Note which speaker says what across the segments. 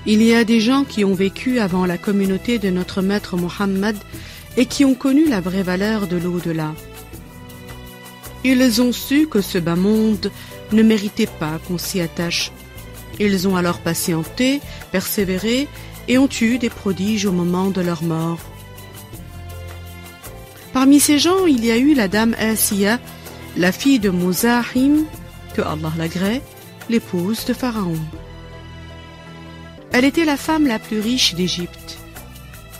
Speaker 1: Il y a des gens qui ont vécu avant la communauté de notre maître Mohammed et qui ont connu la vraie valeur de l'au-delà. Ils ont su que ce bas monde ne méritait pas qu'on s'y attache. Ils ont alors patienté, persévéré et ont eu des prodiges au moment de leur mort. Parmi ces gens, il y a eu la dame Asiya, la fille de Muzahim, que Allah l'agrée, l'épouse de Pharaon. Elle était la femme la plus riche d'Égypte.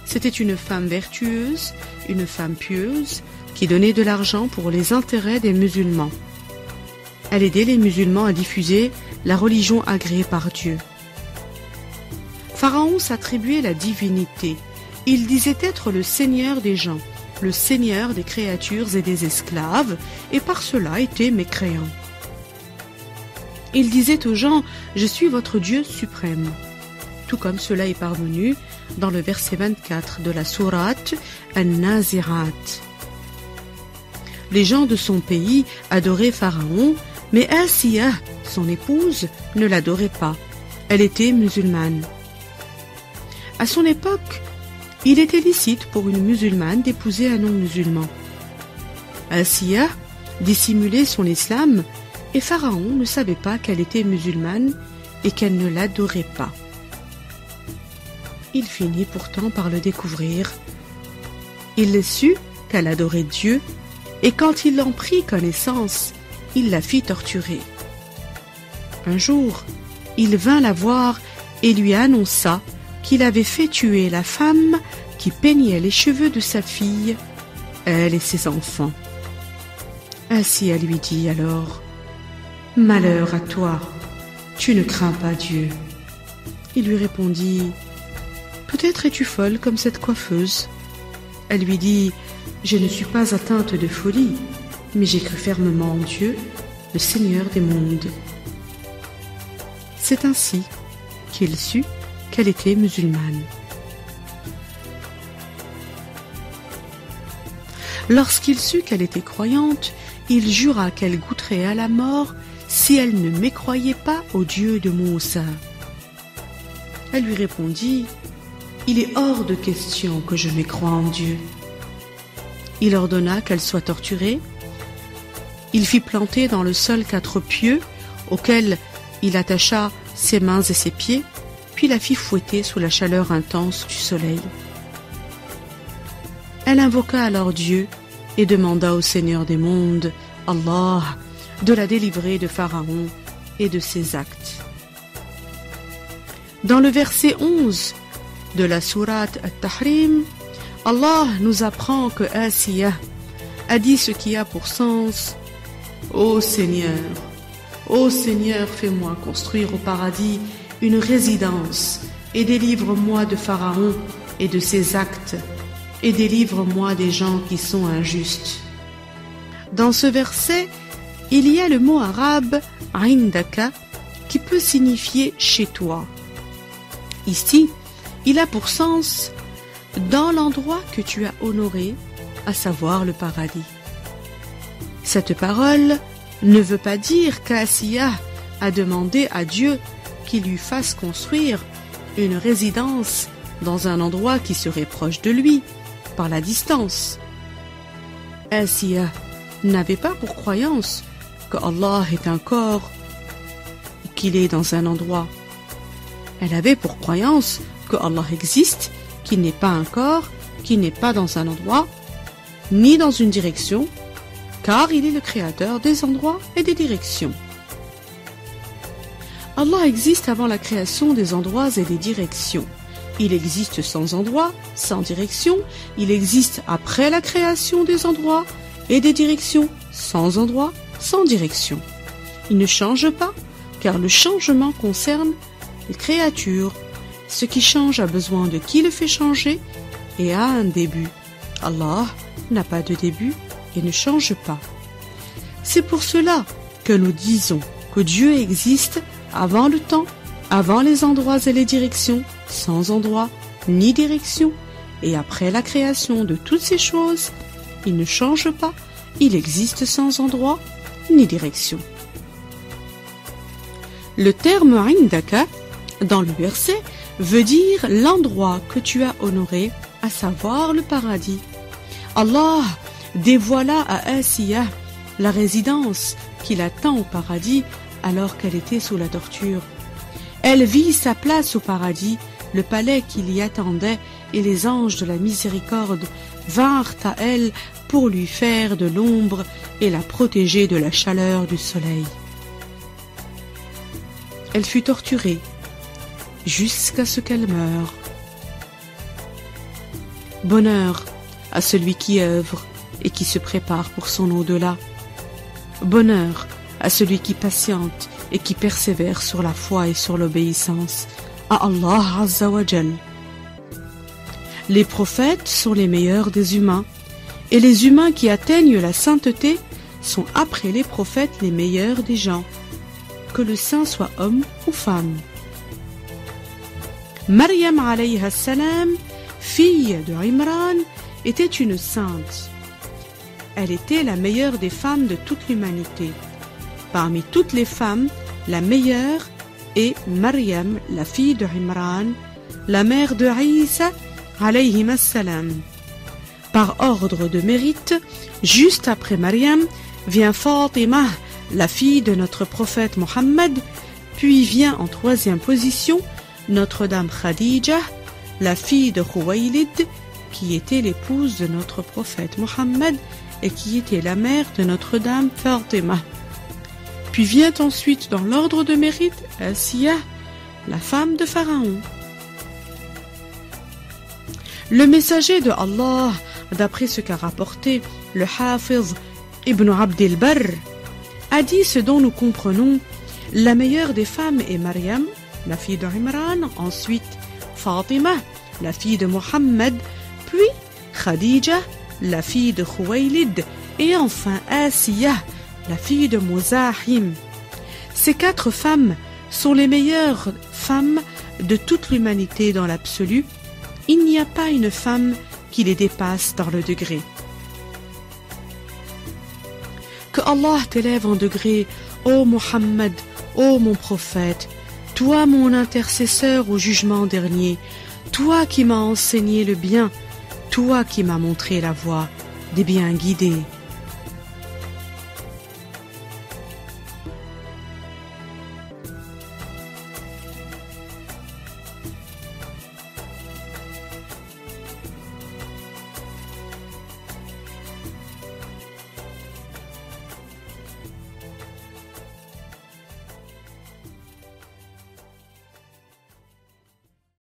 Speaker 1: C'était une femme vertueuse, une femme pieuse, qui donnait de l'argent pour les intérêts des musulmans. Elle aidait les musulmans à diffuser la religion agréée par Dieu. Pharaon s'attribuait la divinité. Il disait être le seigneur des gens, le seigneur des créatures et des esclaves, et par cela était mécréant. Il disait aux gens « Je suis votre Dieu suprême », tout comme cela est parvenu dans le verset 24 de la sourate An-Nazirat. Les gens de son pays adoraient Pharaon, mais Asiya, son épouse, ne l'adorait pas. Elle était musulmane. À son époque, il était licite pour une musulmane d'épouser un non-musulman. Asiya dissimulait son islam et Pharaon ne savait pas qu'elle était musulmane et qu'elle ne l'adorait pas. Il finit pourtant par le découvrir. Il sut qu'elle adorait Dieu et quand il en prit connaissance, il la fit torturer. Un jour, il vint la voir et lui annonça qu'il avait fait tuer la femme qui peignait les cheveux de sa fille, elle et ses enfants. Ainsi elle lui dit alors « Malheur à toi, tu ne crains pas Dieu. » Il lui répondit « Peut-être es-tu folle comme cette coiffeuse. » Elle lui dit « Je ne suis pas atteinte de folie, mais j'ai cru fermement en Dieu, le Seigneur des mondes. » C'est ainsi qu'il sut qu'elle était musulmane. Lorsqu'il sut qu'elle était croyante, il jura qu'elle goûterait à la mort si elle ne mécroyait pas au Dieu de Moussa. Elle lui répondit « Il est hors de question que je mécroie en Dieu. » Il ordonna qu'elle soit torturée. Il fit planter dans le sol 4 pieux auxquels il attacha ses mains et ses pieds, puis la fit fouetter sous la chaleur intense du soleil. Elle invoqua alors Dieu et demanda au Seigneur des mondes, Allah, de la délivrer de Pharaon et de ses actes. Dans le verset 11 de la sourate At-Tahrim, Allah nous apprend que Asiya a dit ce qui a pour sens « Ô Seigneur, fais-moi construire au paradis une résidence et délivre-moi de Pharaon et de ses actes et délivre-moi des gens qui sont injustes. » Dans ce verset, il y a le mot arabe « indaka » qui peut signifier « chez toi ». Ici, il a pour sens « dans l'endroit que tu as honoré », à savoir le paradis. Cette parole ne veut pas dire qu'Asiya a demandé à Dieu qu'il lui fasse construire une résidence dans un endroit qui serait proche de lui, par la distance. Asiya n'avait pas pour croyance que Allah est un corps ou qu'il est dans un endroit. Elle avait pour croyance que Allah existe, qu'il n'est pas un corps, qu'il n'est pas dans un endroit, ni dans une direction, car il est le créateur des endroits et des directions. Allah existe avant la création des endroits et des directions. Il existe sans endroit, sans direction. Il existe après la création des endroits et des directions, sans endroit, sans direction. Il ne change pas, car le changement concerne les créatures. Ce qui change a besoin de qui le fait changer et a un début. Allah n'a pas de début et ne change pas. C'est pour cela que nous disons que Dieu existe avant le temps, avant les endroits et les directions, sans endroit ni direction, et après la création de toutes ces choses, il ne change pas, il existe sans endroit ni direction. Le terme indaka dans le verset veut dire l'endroit que tu as honoré, à savoir le paradis. Allah dévoila à Asiya la résidence qui l'attend au paradis alors qu'elle était sous la torture. Elle vit sa place au paradis, le palais qui l'y attendait, et les anges de la miséricorde vinrent à elle pour lui faire de l'ombre et la protéger de la chaleur du soleil. Elle fut torturée jusqu'à ce qu'elle meure. Bonheur à celui qui œuvre et qui se prépare pour son au-delà. Bonheur à celui qui patiente et qui persévère sur la foi et sur l'obéissance à Allah Azza wa Jal. Les prophètes sont les meilleurs des humains, et les humains qui atteignent la sainteté sont après les prophètes les meilleurs des gens, que le saint soit homme ou femme. Maryam alayha salam, fille de Imran, était une sainte. Elle était la meilleure des femmes de toute l'humanité. Parmi toutes les femmes, la meilleure est Maryam, la fille de Imran, la mère de Isa alayhi salam. Par ordre de mérite, juste après Maryam, vient Fatima, la fille de notre prophète Mohammed, puis vient en troisième position Notre-Dame Khadija, la fille de Khuwaylid, qui était l'épouse de notre prophète Mohammed et qui était la mère de Notre-Dame Fatima. Puis vient ensuite dans l'ordre de mérite Asiya, la femme de Pharaon. Le messager de Allah, d'après ce qu'a rapporté le Hafiz Ibn Abd al-Barr, a dit ce dont nous comprenons: la meilleure des femmes est Maryam, la fille de Imran, ensuite Fatima, la fille de Mohammed, puis Khadija, la fille de Khuwaylid, et enfin Asiya, la fille de Muzahim. Ces 4 femmes sont les meilleures femmes de toute l'humanité dans l'absolu. Il n'y a pas une femme qui les dépasse dans le degré. Que Allah t'élève en degré, ô Mohammed, ô mon prophète, toi mon intercesseur au jugement dernier, toi qui m'as enseigné le bien, toi qui m'as montré la voie des bien guidés.